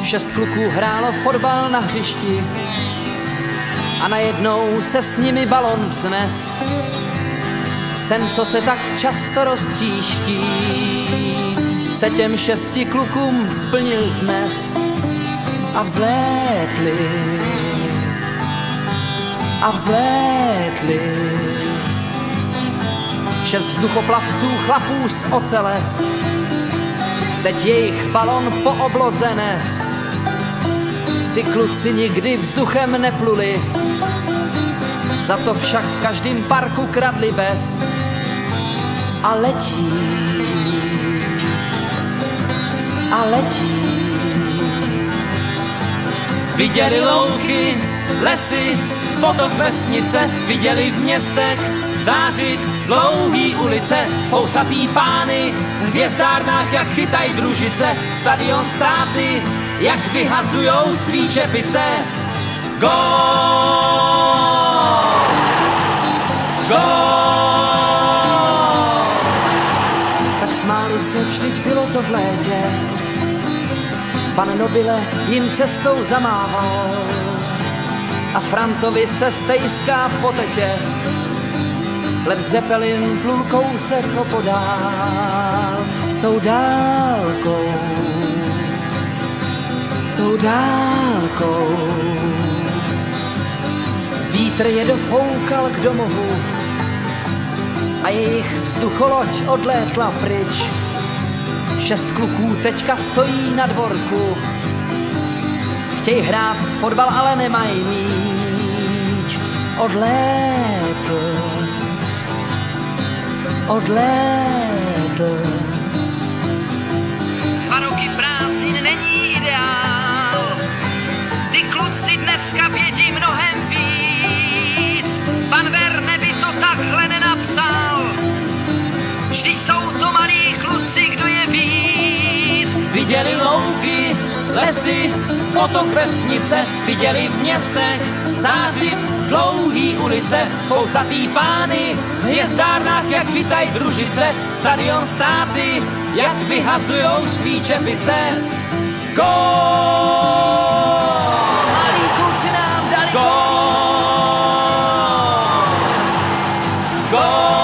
6 kluků hrálo fotbal na hřišti a najednou se s nimi balon vznes. Sen, co se tak často roztříští, se těm 6 klukům splnil dnes a vzlétli. A vzlétli 6 vzduchoplavců chlapů z ocele, teď jejich balon po obloze nes. Ty kluci nikdy vzduchem nepluli, za to však v každém parku kradli bez. A letí, a letí. Viděli louky, lesy, potok, vesnice, viděli v městech zářit dlouhý ulice, fousatý pány v hvězdárnách, jak chytaj družice, stadion státy, jak vyhazujou svý čepice. Gól! Gól! Tak smáli se, vždyť bylo to v létě, pan Nobile jim cestou zamával a Frantovi se stejská po tetě. Led Zeppelin plul kousek opodál tou dálkou, tou dálkou. Vítr je dofoukal k domovu a jejich vzducholoď odlétla pryč. 6 kluků teďka stojí na dvorku, chtějí hrát fotbal, ale nemají míč. Odlétl, odlétl. 2 roky prázdnin není ideál, ty kluci dneska vědí mnohem víc. Pan Verne by to takhle nenapsal, vždyť jsou to malí kluci, kdo je víc. Viděli louky, lesy, potok, vesnice, viděli v městech zářit dlouhý ulice, fousatý pány v hvězdárnách, jak chytaj družice, stadion státy, jak vyhazujou svý čepice. Gól! Malí kluci nám dali Gól! Gól!